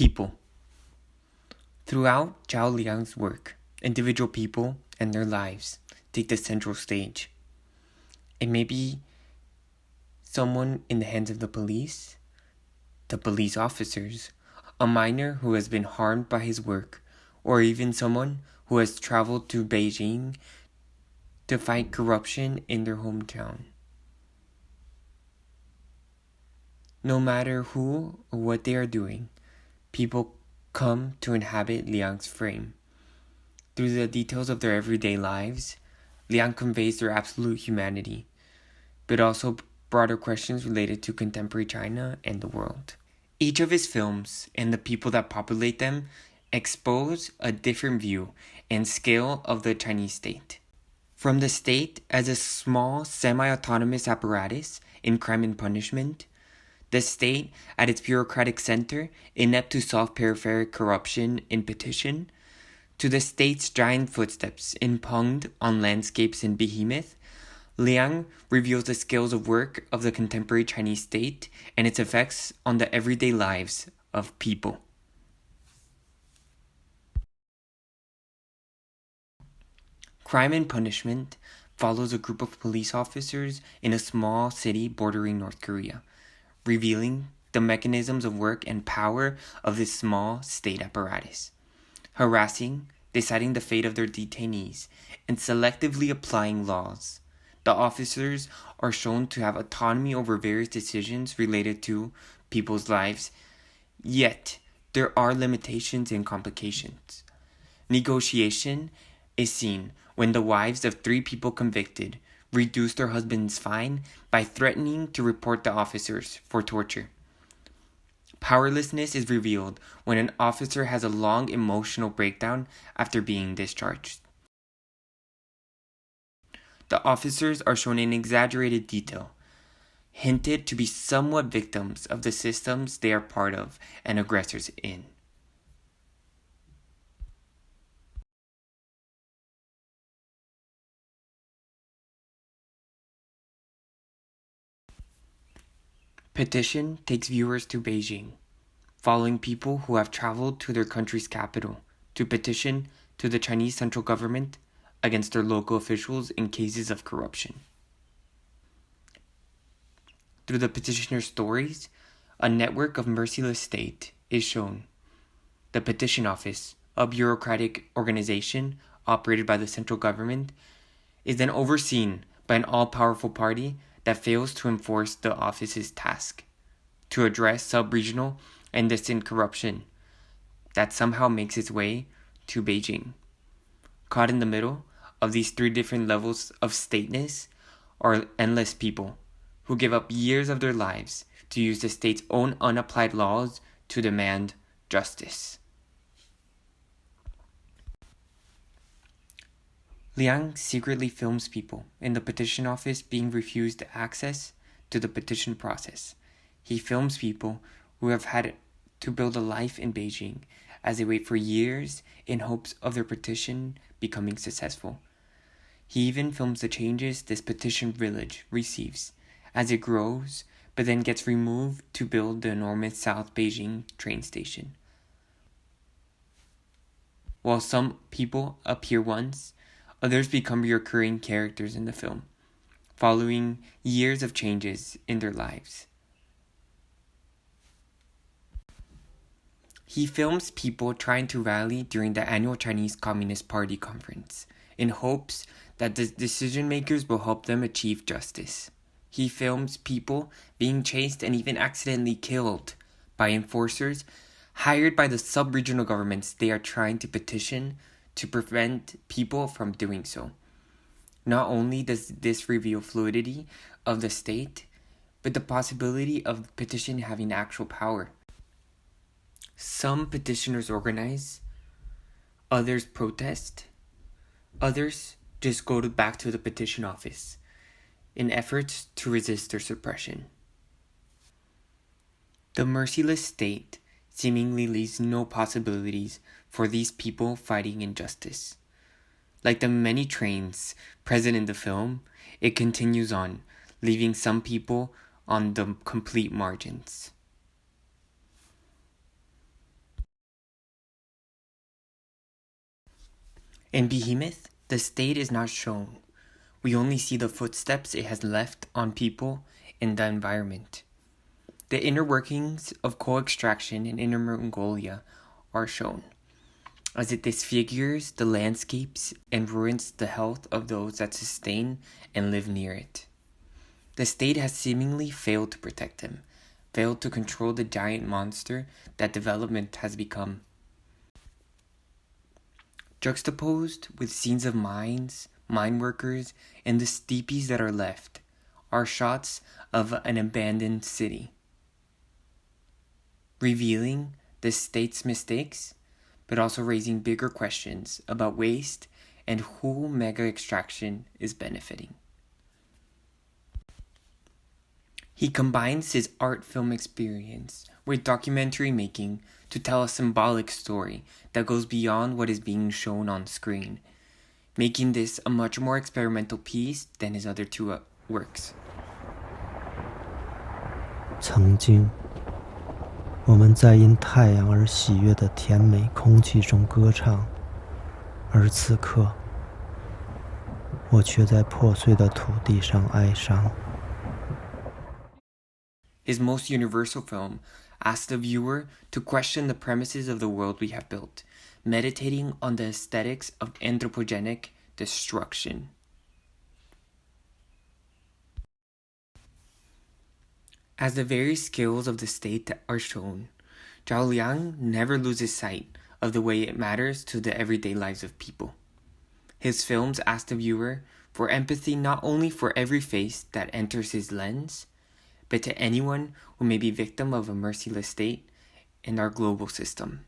People. Throughout Zhao Liang's work, individual people and their lives take the central stage. It may be someone in the hands of the police officers, a miner who has been harmed by his work, or even someone who has traveled to Beijing to fight corruption in their hometown. No matter who or what they are doing, people come to inhabit Liang's frame. Through the details of their everyday lives, Liang conveys their absolute humanity, but also broader questions related to contemporary China and the world. Each of his films and the people that populate them expose a different view and scale of the Chinese state. From the state as a small semi-autonomous apparatus in crime and punishment, the state at its bureaucratic center, inept to solve peripheral corruption in petition, to the state's giant footsteps impunged on landscapes in behemoth, Liang reveals the scales of work of the contemporary Chinese state and its effects on the everyday lives of people. Crime and Punishment follows a group of police officers in a small city bordering North Korea, revealing the mechanisms of work and power of this small state apparatus. Harassing, deciding the fate of their detainees, and selectively applying laws. The officers are shown to have autonomy over various decisions related to people's lives, yet there are limitations and complications. Negotiation is seen when the wives of 3 people convicted reduce their husband's fine by threatening to report the officers for torture. Powerlessness is revealed when an officer has a long emotional breakdown after being discharged. The officers are shown in exaggerated detail, hinted to be somewhat victims of the systems they are part of and aggressors in. Petition takes viewers to Beijing, following people who have traveled to their country's capital to petition to the Chinese central government against their local officials in cases of corruption. Through the petitioner's stories, a network of merciless state is shown. The petition office, a bureaucratic organization operated by the central government, is then overseen by an all-powerful party that fails to enforce the office's task, to address sub-regional and distant corruption that somehow makes its way to Beijing. Caught in the middle of these 3 different levels of stateness are endless people who give up years of their lives to use the state's own unapplied laws to demand justice. Liang secretly films people in the petition office being refused access to the petition process. He films people who have had to build a life in Beijing as they wait for years in hopes of their petition becoming successful. He even films the changes this petition village receives as it grows, but then gets removed to build the enormous South Beijing train station. While some people appear once, others become recurring characters in the film, following years of changes in their lives. He films people trying to rally during the annual Chinese Communist Party conference, in hopes that the decision makers will help them achieve justice. He films people being chased and even accidentally killed by enforcers hired by the sub-regional governments they are trying to petition to prevent people from doing so. Not only does this reveal fluidity of the state, but the possibility of the petition having actual power. Some petitioners organize, others protest, others just go back to the petition office in efforts to resist their suppression. The merciless state seemingly leaves no possibilities for these people fighting injustice. Like the many trains present in the film, it continues on, leaving some people on the complete margins. In Behemoth, the state is not shown. We only see the footsteps it has left on people and the environment. The inner workings of coal extraction in Inner Mongolia are shown, as it disfigures the landscapes and ruins the health of those that sustain and live near it. The state has seemingly failed to protect him, failed to control the giant monster that development has become. Juxtaposed with scenes of mines, mine workers, and the steepies that are left, are shots of an abandoned city, revealing the state's mistakes, but also raising bigger questions about waste and who mega extraction is benefiting. He combines his art film experience with documentary making to tell a symbolic story that goes beyond what is being shown on screen, making this a much more experimental piece than his other two works. 曾经，我们在因太阳而喜悦的甜美空气中歌唱，而此刻，我却在破碎的土地上哀伤。His most universal film asks the viewer to question the premises of the world we have built, meditating on the aesthetics of anthropogenic destruction. As the various skills of the state are shown, Zhao Liang never loses sight of the way it matters to the everyday lives of people. His films ask the viewer for empathy not only for every face that enters his lens, but to anyone who may be victim of a merciless state in our global system.